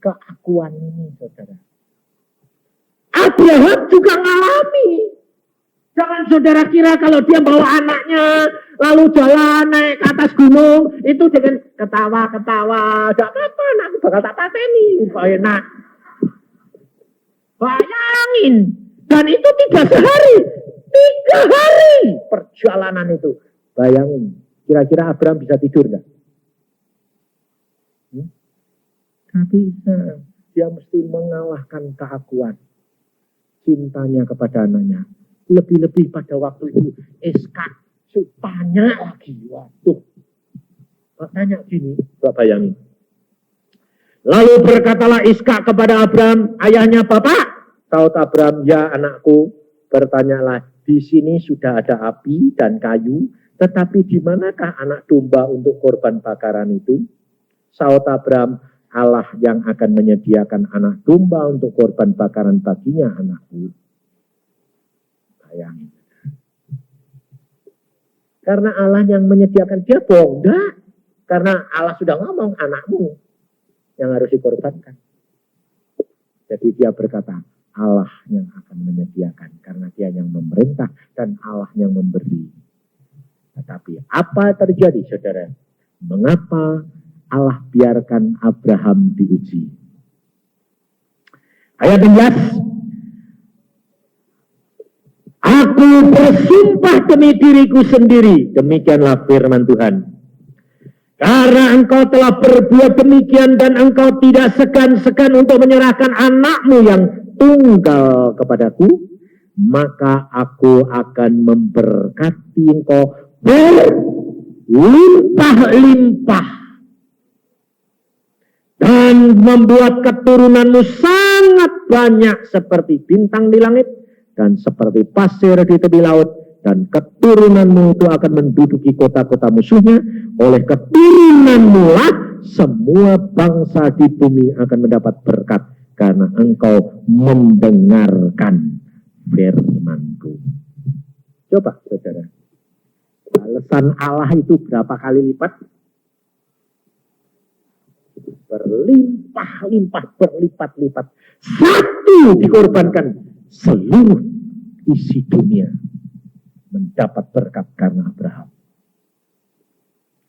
keakuan ini, saudara. Abraham juga ngalami. Jangan saudara kira kalau dia bawa anaknya, lalu jalan naik ke atas gunung, itu dengan ketawa-ketawa. Tidak apa-apa, anakku bakal tak pateni. Enak. Bayangin. Dan itu tidak sehari. 3 hari perjalanan itu. Bayangin. Kira-kira Abraham bisa tidur enggak? Tidak bisa. Dia mesti mengalahkan keakuan. Cintanya kepada anaknya. Lebih-lebih pada waktu itu Iskak tanya lagi. Waduh. Tanya gini. Coba bayangin. Lalu berkatalah Iskak kepada Abraham, ayahnya, Bapak. Saud Abraham, ya anakku. Bertanyalah, di sini sudah ada api dan kayu, tetapi di manakah anak domba untuk korban bakaran itu? Saud Abraham, Allah yang akan menyediakan anak domba untuk korban bakaran baginya, anakku. Bayangin. Karena Allah yang menyediakan, dia bohong. Enggak. Karena Allah sudah ngomong, anakmu yang harus dikorbankan. Jadi dia berkata, Allah yang akan menyediakan. Karena dia yang memerintah dan Allah yang memberi. Tetapi apa terjadi, saudara? Mengapa Allah biarkan Abraham diuji? Ayat 16. Aku bersumpah demi diriku sendiri. Demikianlah firman Tuhan. Karena engkau telah berbuat demikian dan engkau tidak segan-segan untuk menyerahkan anakmu yang tunggal kepadaku, maka aku akan memberkati engkau berlimpah-limpah dan membuat keturunanmu sangat banyak seperti bintang di langit dan seperti pasir di tepi laut, dan keturunanmu itu akan menduduki kota-kota musuhnya. Oleh keturunanmu lah semua bangsa di bumi akan mendapat berkat, karena engkau mendengarkan firman-Ku. Coba saudara, balasan Allah itu berapa kali lipat? Berlimpah-limpah, berlipat-lipat. Satu dikorbankan, seluruh isi dunia mendapat berkat karena Abraham.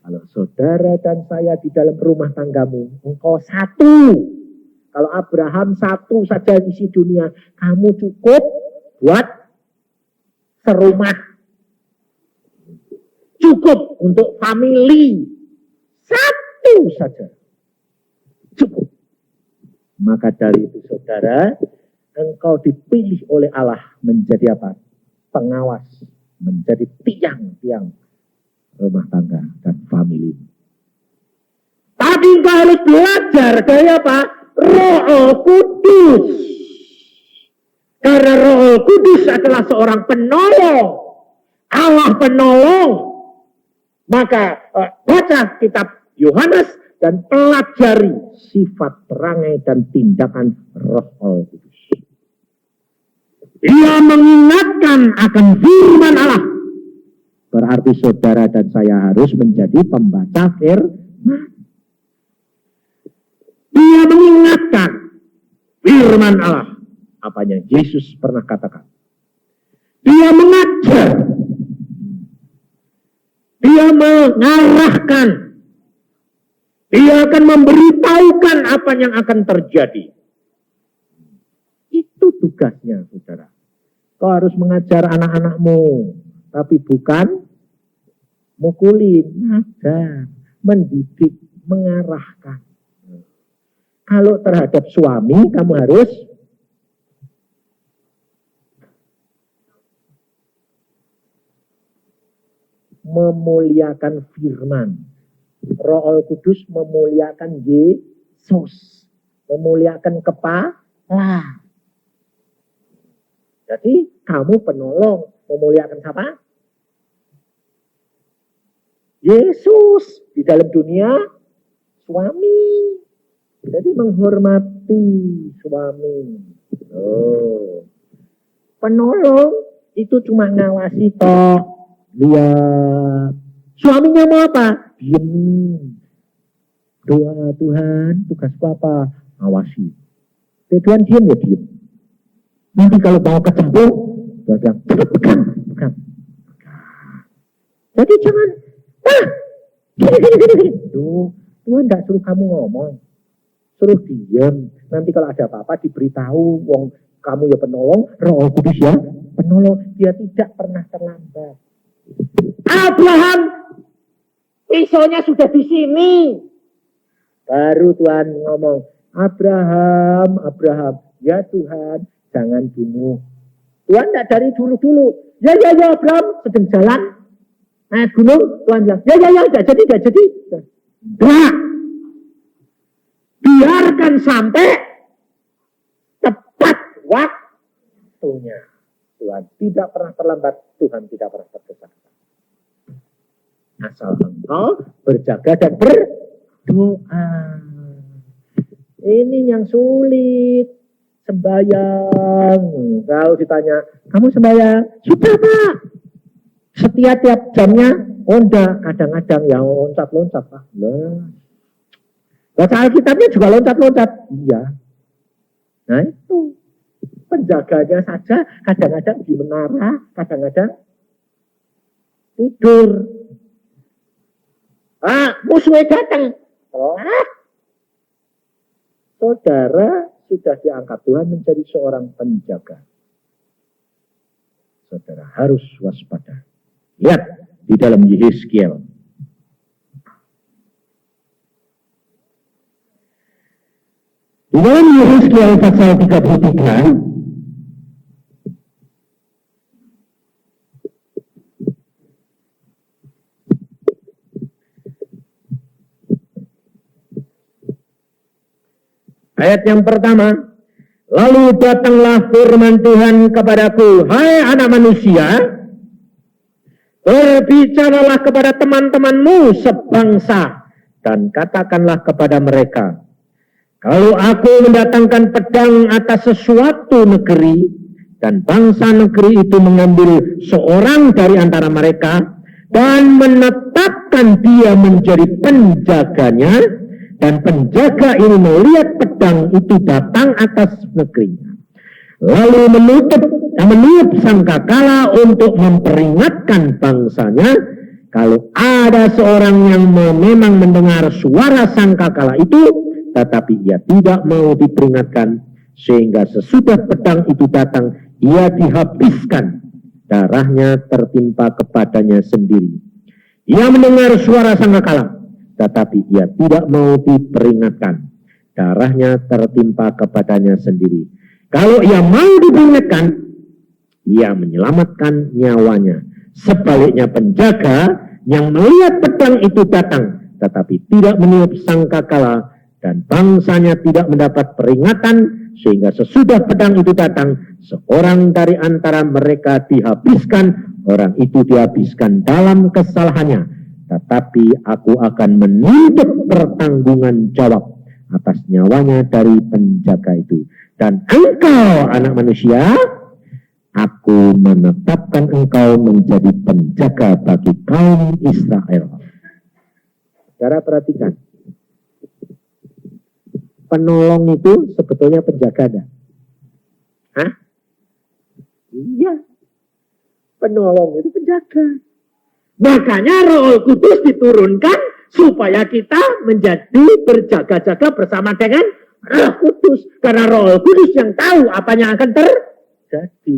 Kalau saudara dan saya di dalam rumah tanggamu, engkau satu. Kalau Abraham satu saja isi dunia, kamu cukup buat serumah. Cukup untuk family. Satu saja. Cukup. Maka dari itu saudara, engkau dipilih oleh Allah menjadi apa? Pengawas, menjadi tiang-tiang rumah tangga dan family. Tapi engkau harus belajar dari apa? Roh Kudus. Karena Roh Kudus adalah seorang penolong. Allah penolong. Maka baca kitab Yohanes dan pelajari sifat perangai dan tindakan Roh Kudus. Ia mengingatkan akan firman Allah. Berarti saudara dan saya harus menjadi pembaca firman. Dia mengingatkan firman Allah. Apanya Yesus pernah katakan. Dia mengajar. Dia mengarahkan. Dia akan memberitahukan apa yang akan terjadi. Itu tugasnya, saudara. Kau harus mengajar anak-anakmu, tapi bukan mukulin, ngajar, mendidik, mengarahkan. Kalau terhadap suami, kamu harus memuliakan firman. Roh Kudus memuliakan Yesus, memuliakan kepala. Jadi kamu penolong, memuliakan siapa? Yesus di dalam dunia suami. Jadi menghormati suami. Oh. Penolong itu cuma ngawasi toh. Lihat. Suaminya mau apa? Diem. Doa Tuhan, tugasku apa? Ngawasi. Tuhan diem ya diem. Nanti kalau mau kecemplung, Tuhan bilang, cepat pegang. Jadi jangan, gini. Tuhan tidak suruh kamu ngomong. Suruh diam. Nanti kalau ada apa-apa diberitahu, wong kamu ya penolong, Roh Kudus ya penolong. Dia tidak pernah terlambat. Abraham, pisaunya sudah di sini. Baru Tuhan ngomong, Abraham, ya Tuhan, jangan bunuh. Tuhan tidak dari dulu. Ya Abraham sedang jalan naik gunung. Tuhan bilang, ya, tidak jadi. Enggak. Biarkan sampai tepat waktunya. Tuhan tidak pernah terlambat, Tuhan tidak pernah tergesa-gesa. Asal engkau berjaga dan berdoa. Ini yang sulit. Sembahyang. Kalau ditanya, kamu sembahyang? Sudah Pak. Setiap jamnya, enggak. Kadang-kadang yang loncat-loncat. Baca Alkitabnya juga loncat-loncat. Iya. Nah itu. Penjaganya saja kadang-kadang di menara, kadang-kadang tidur. Musuhnya datang. Telat. Saudara sudah diangkat Tuhan menjadi seorang penjaga. Saudara harus waspada. Lihat di dalam Yehezkiel. Di dalam Yehezkiel pasal 33, ayat yang pertama, lalu datanglah firman Tuhan kepadaku, hai anak manusia, berbicaralah kepada teman-temanmu sebangsa, dan katakanlah kepada mereka, kalau aku mendatangkan pedang atas sesuatu negeri, dan bangsa negeri itu mengambil seorang dari antara mereka, dan menetapkan dia menjadi penjaganya, dan penjaga ini melihat pedang itu datang atas negerinya. Lalu meniup sangkakala untuk memperingatkan bangsanya. Kalau ada seorang yang memang mendengar suara sangkakala itu, tetapi ia tidak mau diperingatkan, sehingga sesudah pedang itu datang, ia dihabiskan. Darahnya tertimpa kepadanya sendiri. Ia mendengar suara sangkakala, tetapi ia tidak mau diperingatkan. Darahnya tertimpa kepadanya sendiri. Kalau ia mau diperingatkan, ia menyelamatkan nyawanya. Sebaliknya penjaga yang melihat pedang itu datang, tetapi tidak meniup sangkakala, dan bangsanya tidak mendapat peringatan, sehingga sesudah pedang itu datang, seorang dari antara mereka dihabiskan, orang itu dihabiskan dalam kesalahannya. Tetapi aku akan menuntut pertanggungan jawab atas nyawanya dari penjaga itu. Dan engkau, anak manusia, aku menetapkan engkau menjadi penjaga bagi kaum Israel. Saudara perhatikan. Penolong itu sebetulnya penjaga ada. Hah? Iya. Penolong itu penjaga. Makanya Roh Kudus diturunkan supaya kita menjadi berjaga-jaga bersama dengan Roh Kudus. Karena Roh Kudus yang tahu apa yang akan terjadi.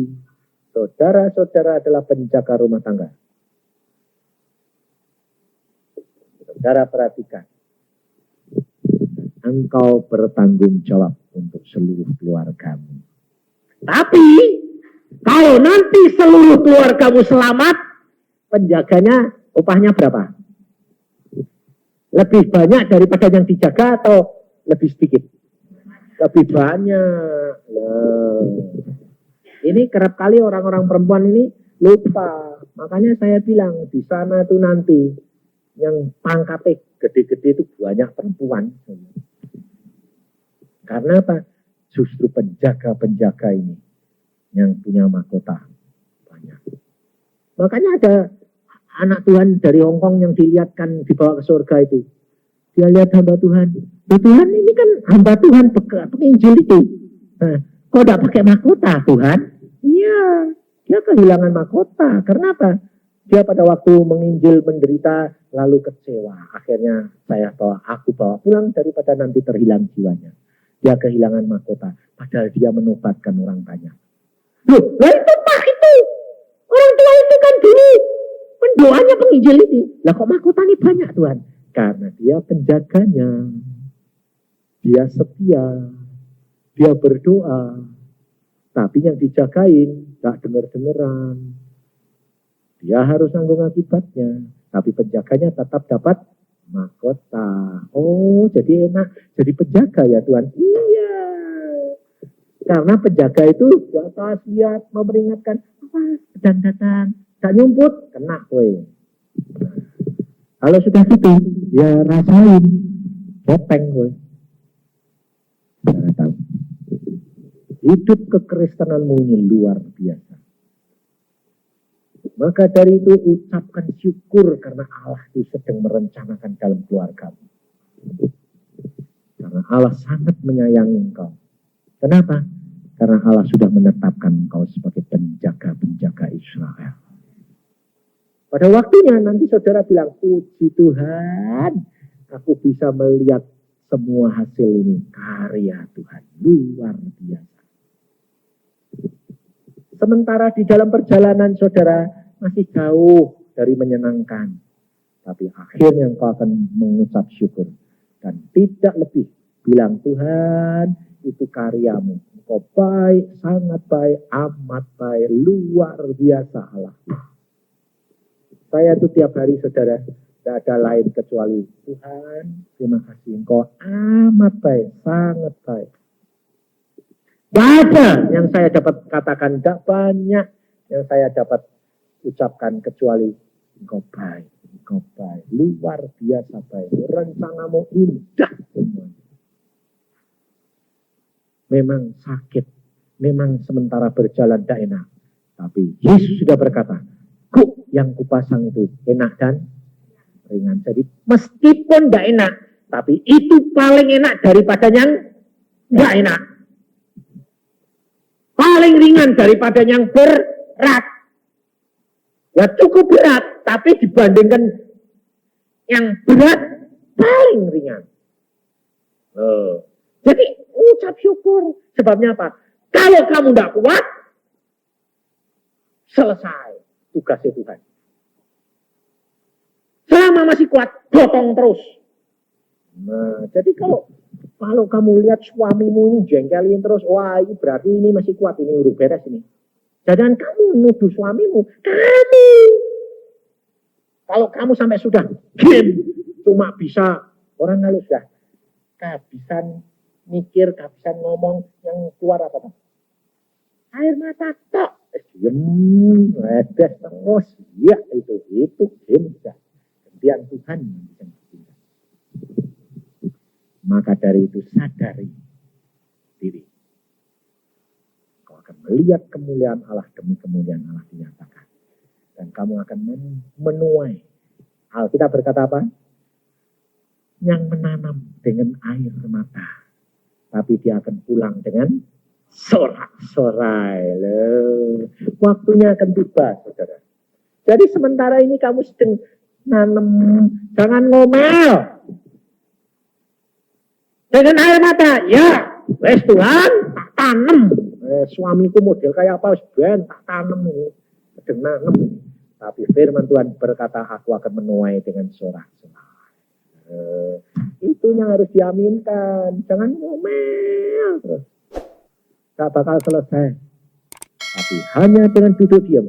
Saudara-saudara adalah penjaga rumah tangga. Saudara perhatikan. Engkau bertanggung jawab untuk seluruh keluargamu. Tapi, kalau nanti seluruh keluargamu selamat, penjaganya upahnya berapa? Lebih banyak daripada yang dijaga atau lebih sedikit? Lebih banyak. Ini kerap kali orang-orang perempuan ini lupa. Makanya saya bilang di sana tuh nanti yang pangkatnya gede-gede itu banyak perempuan. Karena apa? Justru penjaga-penjaga ini yang punya mahkota banyak. Makanya ada anak Tuhan dari Hongkong yang dilihatkan dibawa ke surga itu. Dia lihat hamba Tuhan. Tuhan ini kan hamba Tuhan penginjil itu. Nah, kok tidak pakai mahkota Tuhan? Iya, dia kehilangan mahkota. Karena apa? Dia pada waktu menginjil menderita lalu kecewa. Akhirnya aku bawa pulang daripada nanti terhilang jiwanya. Dia kehilangan mahkota. Padahal dia menobatkan orang banyak. Loh, lah itu Pak itu. Orang tua itu kan dulu pendoanya penginjil ini. Lah kok mahkotanya banyak Tuhan? Karena dia penjaganya. Dia setia. Dia berdoa. Tapi yang dijagain gak denger-dengeran. Dia harus nanggung akibatnya. Tapi penjaganya tetap dapat mahkota. Oh, jadi enak. Jadi penjaga ya Tuhan. Iya. Karena penjaga itu di atas lihat memperingatkan. Apa? Pedang datang. Gak nyumput. Kena kowe. Kalau sudah gitu, ya rasain. Bopeng kowe. Jangan tahu. Hidup kekristenanmu ini luar biasa. Maka dari itu ucapkan syukur karena Allah itu sedang merencanakan dalam keluargamu. Karena Allah sangat menyayangi engkau. Kenapa? Karena Allah sudah menetapkan engkau sebagai penjaga-penjaga Israel. Pada waktunya nanti saudara bilang, puji Tuhan, aku bisa melihat semua hasil ini. Karya Tuhan, luar biasa. Sementara di dalam perjalanan saudara masih jauh dari menyenangkan. Tapi akhirnya engkau akan mengucap syukur. Dan tidak lebih bilang, Tuhan itu karyamu. Engkau baik, sangat baik, amat baik, luar biasa Allah. Saya itu tiap hari saudara, tidak ada lain kecuali Tuhan, terima kasih engkau amat baik, sangat baik. Tidak ada yang saya dapat katakan, tidak banyak yang saya dapat ucapkan kecuali engkau baik, luar biasa baik. Rencanamu indah semuanya. Memang sakit, memang sementara berjalan tidak enak. Tapi Yesus sudah berkata, kuk yang kupasang itu enak dan ringan. Jadi meskipun tidak enak, tapi itu paling enak daripada yang tidak enak. Paling ringan daripada yang berat. Ya cukup berat, tapi dibandingkan yang berat, paling ringan. Jadi ucap syukur. Sebabnya apa? Kalau kamu tidak kuat, selesai tugasnya Tuhan. Selama masih kuat, gotong terus. Nah, jadi kalau kamu lihat suamimu ini jengkelin terus, wah ini berarti ini masih kuat, ini udah beres ini. Jangan kamu nuduh suamimu, kamu. Kalau kamu sampai sudah game, cuma bisa, orang kalau sudah kehabisan mikir, kehabisan ngomong, yang keluar apa? Air mata tok. Diem, ledes terus. Ya itu game sudah. Gantian Tuhan yang bisa. Maka dari itu sadari diri. Kau akan melihat kemuliaan Allah demi kemuliaan Allah dinyatakan. Dan kamu akan menuai. Alkitab berkata apa? Yang menanam dengan air mata. Tapi dia akan pulang dengan sorak-sorai. Waktunya akan tiba, saudara. Jadi sementara ini kamu sedang nanam. Jangan ngomel. Dengan air mata, ya, wes Tuhan, tak tanam. Suamiku model kayak apa, ben tak tanam ini, sedang nanam ini. Tapi firman Tuhan berkata, aku akan menuai dengan sorak-sorai. Itu yang harus diaminkan. Jangan ngomel terus. Tak bakal selesai. Tapi hanya dengan duduk diam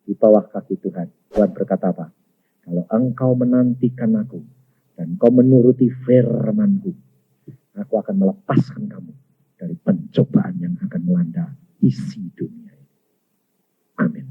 di bawah kaki Tuhan. Tuhan berkata apa? Kalau engkau menantikan aku dan engkau menuruti firman-Ku, aku akan melepaskan kamu dari pencobaan yang akan melanda isi dunia. Amin.